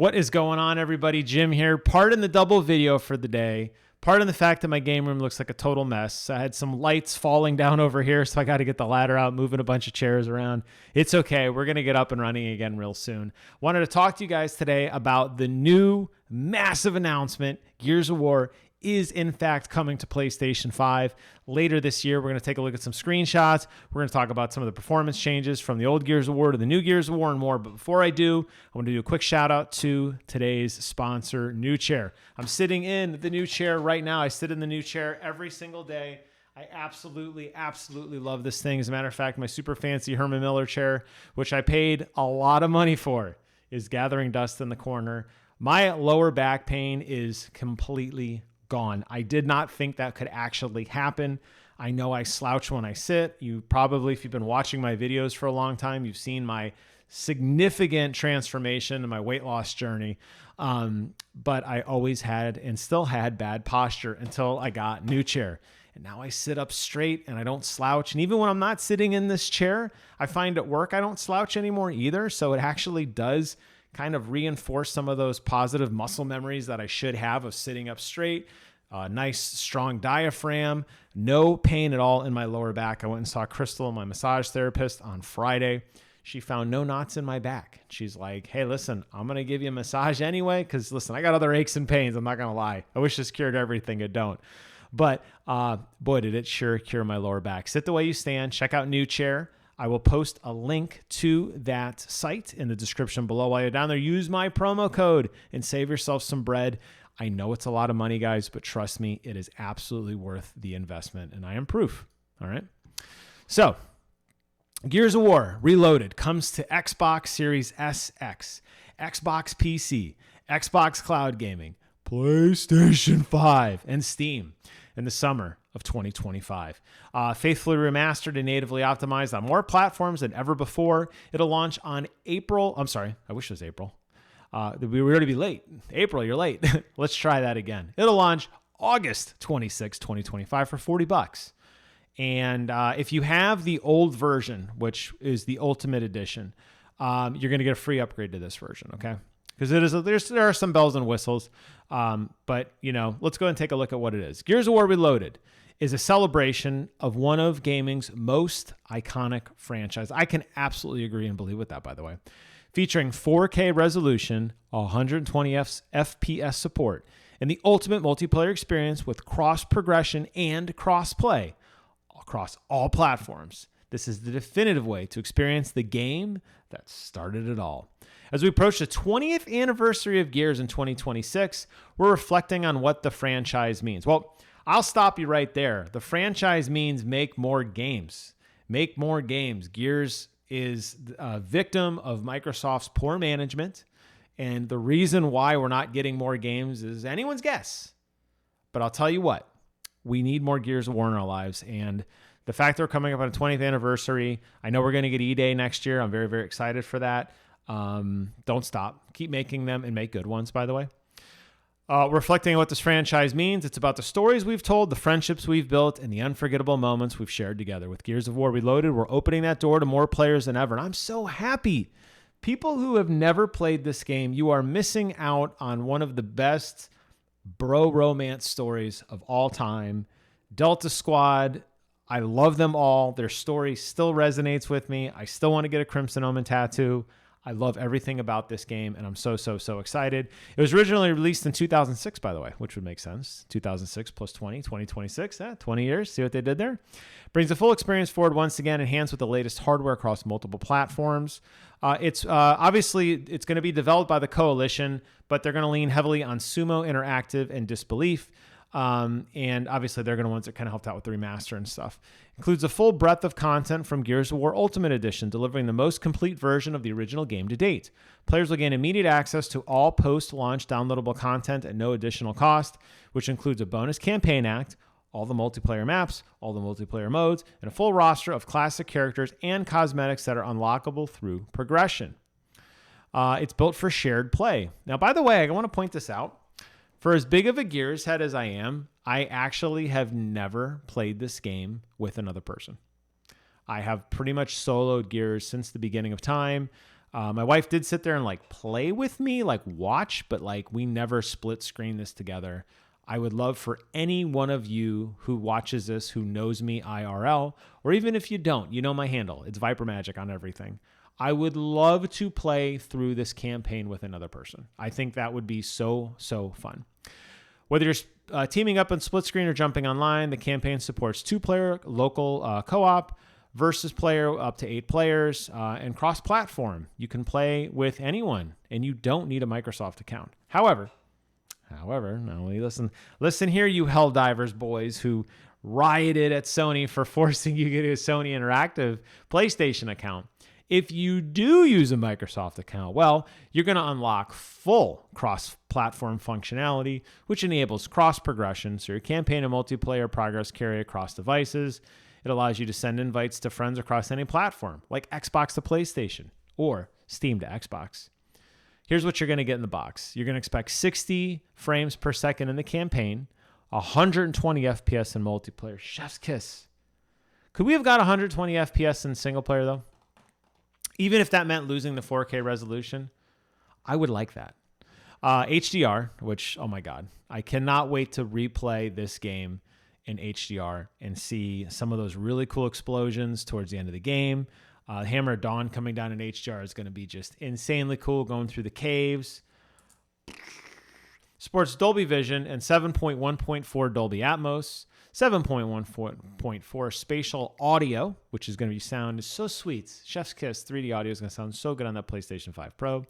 What is going on, everybody? Jim here. Pardon the double video for the day. Pardon the fact that my game room looks like a total mess. I had some lights falling down over here, so I got to get the ladder out, moving a bunch of chairs around. It's okay. We're going to get up and running again real soon. Wanted to talk to you guys today about the new massive announcement. Gears of War is in fact coming to PlayStation 5 later this year. We're going to take a look at some screenshots. We're going to talk about some of the performance changes from the old Gears of War to the new Gears of War and more. But before I do, I want to do a quick shout out to today's sponsor, NuChair. I'm sitting in the NuChair right now. I sit in the NuChair every single day. I absolutely love this thing. As a matter of fact, my super fancy Herman Miller chair, which I paid a lot of money for, is gathering dust in the corner. My lower back pain is completely gone. I did not think that could actually happen. I know I slouch when I sit. You probably, if you've been watching my videos for a long time, you've seen my significant transformation in my weight loss journey. But I always had and still had bad posture until I got NuChair. And now I sit up straight and I don't slouch. And even when I'm not sitting in this chair, I find at work I don't slouch anymore either. So it actually does kind of reinforce some of those positive muscle memories that I should have of sitting up straight. Nice, strong diaphragm, no pain at all in my lower back. I went and saw Crystal, my massage therapist, on Friday. She found no knots in my back. She's like, hey, listen, I'm going to give you a massage anyway because, listen, I got other aches and pains. I'm not going to lie. I wish this cured everything. It don't. But boy, did it sure cure my lower back. Sit the way you stand. Check out NuChair. I will post a link to that site in the description below. While you're down there, use my promo code and save yourself some bread. I know it's a lot of money, guys, but trust me, it is absolutely worth the investment, and I am proof. All right. So, Gears of War Reloaded comes to Xbox Series SX, Xbox PC, Xbox Cloud Gaming, PlayStation 5, and Steam in the summer of 2025. Faithfully remastered and natively optimized on more platforms than ever before. It'll launch on April. I'm sorry. I wish it was April. We were going to be late. April, you're late. Let's try that again. It'll launch August 26, 2025 for $40. And if you have the old version, which is the Ultimate Edition, you're going to get a free upgrade to this version, okay? Because there are some bells and whistles. But, let's go ahead and take a look at what it is. Gears of War Reloaded is a celebration of one of gaming's most iconic franchise. I can absolutely agree and believe with that, by the way. Featuring 4K resolution, 120 FPS support, and the ultimate multiplayer experience with cross-progression and cross-play across all platforms. This is the definitive way to experience the game that started it all. As we approach the 20th anniversary of Gears in 2026, we're reflecting on what the franchise means. Well, I'll stop you right there. The franchise means make more games. Make more games. Gears is a victim of Microsoft's poor management, and the reason why we're not getting more games is anyone's guess. But I'll tell you what, we need more Gears of War in our lives, and the fact that we're coming up on a 20th anniversary, I know we're going to get E-Day next year. I'm very, very excited for that. Don't stop. Keep making them and make good ones, by the way. Reflecting on what this franchise means, it's about the stories we've told, the friendships we've built, and the unforgettable moments we've shared together. With Gears of War Reloaded, we're opening that door to more players than ever, and I'm so happy. People who have never played this game, you are missing out on one of the best bro romance stories of all time. Delta Squad, I love them all. Their story still resonates with me. I still want to get a Crimson Omen tattoo. I love everything about this game, and I'm so excited. It was originally released in 2006, by the way, which would make sense. 2006 plus 2026, 20 years. See what they did there? Brings the full experience forward once again, enhanced with the latest hardware across multiple platforms. It's obviously going to be developed by the Coalition, but they're going to lean heavily on Sumo Interactive and Disbelief. And obviously they're going to ones that kind of helped out with the remaster and stuff. Includes a full breadth of content from Gears of War Ultimate Edition, delivering the most complete version of the original game to date. Players will gain immediate access to all post-launch downloadable content at no additional cost, which includes a bonus campaign act, all the multiplayer maps, all the multiplayer modes, and a full roster of classic characters and cosmetics that are unlockable through progression. It's built for shared play. Now, by the way, I want to point this out. For as big of a Gears head as I am, I actually have never played this game with another person. I have pretty much soloed Gears since the beginning of time. My wife did sit there and like play with me, like watch, but like we never split screen this together. I would love for any one of you who watches this, who knows me IRL, or even if you don't, you know my handle. It's Viper Magic on everything. I would love to play through this campaign with another person. I think that would be so, so fun. Whether you're teaming up on split screen or jumping online, the campaign supports 2-player local co-op, versus player up to 8 players, and cross-platform. You can play with anyone, and you don't need a Microsoft account. However, now listen here, you Helldivers boys who rioted at Sony for forcing you to get a Sony Interactive PlayStation account. If you do use a Microsoft account, well, you're going to unlock full cross-platform functionality, which enables cross-progression, so your campaign and multiplayer progress carry across devices. It allows you to send invites to friends across any platform, like Xbox to PlayStation or Steam to Xbox. Here's what you're going to get in the box. You're going to expect 60 frames per second in the campaign, 120 FPS in multiplayer. Chef's kiss. Could we have got 120 FPS in single player, though? Even if that meant losing the 4K resolution, I would like that. HDR, which, oh my God, I cannot wait to replay this game in HDR and see some of those really cool explosions towards the end of the game. Hammer of Dawn coming down in HDR is going to be just insanely cool, going through the caves. Supports Dolby Vision and 7.1.4 Dolby Atmos, 7.1.4 spatial audio, which is going to be sound is so sweet. Chef's kiss 3D audio is going to sound so good on that PlayStation 5 Pro.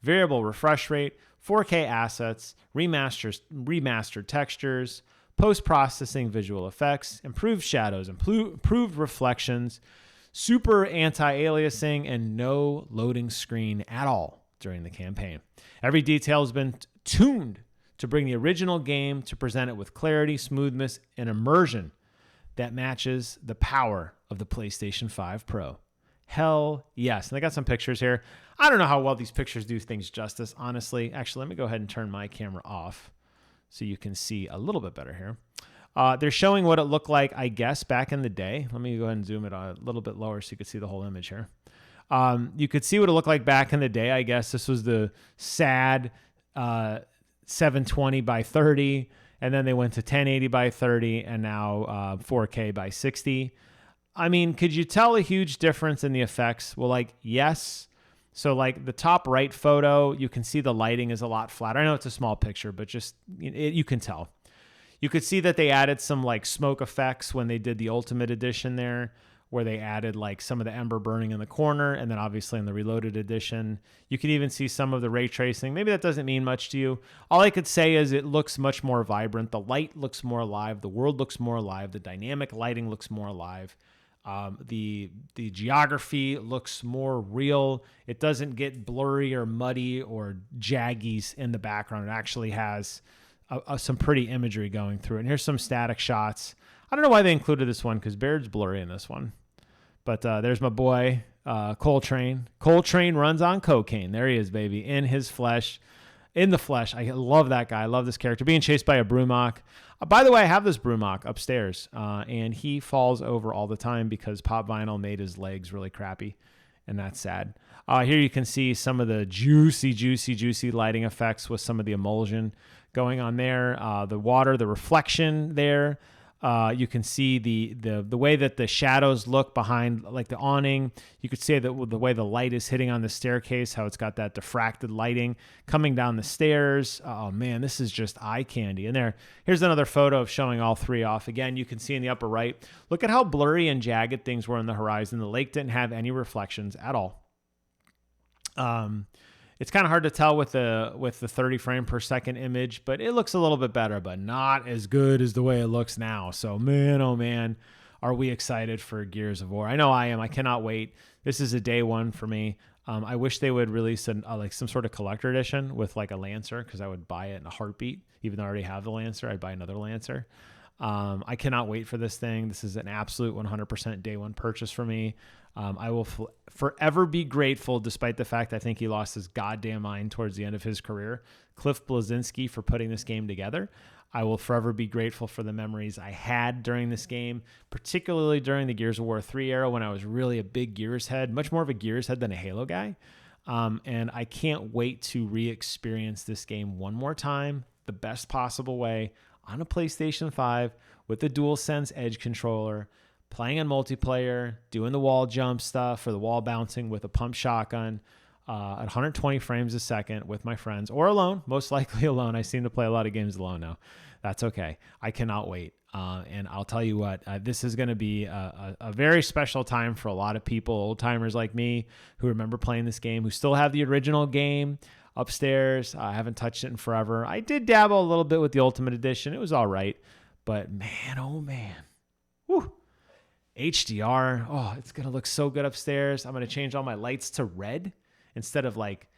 Variable refresh rate, 4K assets, remastered textures, post-processing visual effects, improved shadows, improved reflections, super anti-aliasing, and no loading screen at all during the campaign. Every detail has been tuned to bring the original game to present it with clarity, smoothness, and immersion that matches the power of the PlayStation 5 Pro. Hell yes. And I got some pictures here. I don't know how well these pictures do things justice, honestly. Actually, let me go ahead and turn my camera off so you can see a little bit better here. They're showing what it looked like, I guess, back in the day. Let me go ahead and zoom it a little bit lower so you can see the whole image here. You could see what it looked like back in the day, I guess. This was the sad 720 by 30, and then they went to 1080 by 30, and now 4K by 60. I mean, could you tell a huge difference in the effects? Well, like, yes. So, like, the top right photo, you can see the lighting is a lot flatter. I know it's a small picture, but just you can tell. You could see that they added some, like, smoke effects when they did the Ultimate Edition there, where they added, like, some of the ember burning in the corner, and then obviously in the Reloaded Edition, you can even see some of the ray tracing. Maybe that doesn't mean much to you. All I could say is it looks much more vibrant. The light looks more alive. The world looks more alive. The dynamic lighting looks more alive. The geography looks more real. It doesn't get blurry or muddy or jaggies in the background. It actually has some pretty imagery going through it. And here's some static shots. I don't know why they included this one because Baird's blurry in this one. But there's my boy, Coltrane. Coltrane runs on cocaine. There he is, baby, in his flesh. In the flesh. I love that guy. I love this character. Being chased by a Brumok. By the way, I have this Brumok upstairs, and he falls over all the time because Pop Vinyl made his legs really crappy, and that's sad. Here you can see some of the juicy lighting effects with some of the emulsion going on there. The water, the reflection there. You can see the way that the shadows look behind, like the awning. You could see that the way the light is hitting on the staircase, how it's got that diffracted lighting coming down the stairs. Oh man, this is just eye candy. And here's another photo of showing all three off. Again, you can see in the upper right, look at how blurry and jagged things were on the horizon. The lake didn't have any reflections at all. It's kind of hard to tell with the 30 frame per second image, but it looks a little bit better, but not as good as the way it looks now. So man, oh man, are we excited for Gears of War? I know I am. I cannot wait. This is a day one for me. I wish they would release like some sort of collector edition with like a Lancer, because I would buy it in a heartbeat. Even though I already have the Lancer, I'd buy another Lancer. I cannot wait for this thing. This is an absolute 100% day one purchase for me. I will forever be grateful, despite the fact I think he lost his goddamn mind towards the end of his career, Cliff Bleszinski, for putting this game together. I will forever be grateful for the memories I had during this game, particularly during the Gears of War 3 era when I was really a big Gears head, much more of a Gears head than a Halo guy. And I can't wait to re-experience this game one more time, the best possible way, on a PlayStation 5 with the DualSense Edge controller, playing on multiplayer, doing the wall jump stuff or the wall bouncing with a pump shotgun at 120 frames a second with my friends, or alone, most likely alone. I seem to play a lot of games alone now. That's okay. I cannot wait. And I'll tell you what, this is going to be a very special time for a lot of people, old timers like me, who remember playing this game, who still have the original game upstairs. I haven't touched it in forever. I did dabble a little bit with the Ultimate Edition. It was all right. But man, oh man. Whew. HDR. Oh, it's going to look so good upstairs. I'm going to change all my lights to red instead of like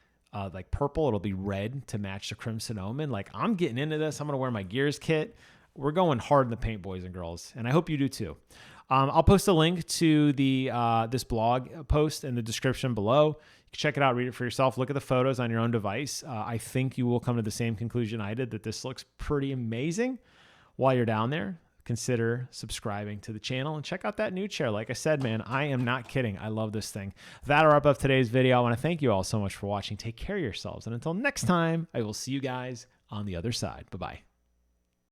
purple. It'll be red to match the Crimson Omen. Like, I'm getting into this. I'm going to wear my Gears kit. We're going hard in the paint, boys and girls. And I hope you do too. I'll post a link to the this blog post in the description below. You can check it out, read it for yourself, look at the photos on your own device. I think you will come to the same conclusion I did, that this looks pretty amazing. While you're down there, consider subscribing to the channel and check out that NuChair. Like I said, man, I am not kidding. I love this thing. That'll wrap up today's video. I want to thank you all so much for watching. Take care of yourselves. And until next time, I will see you guys on the other side. Bye-bye.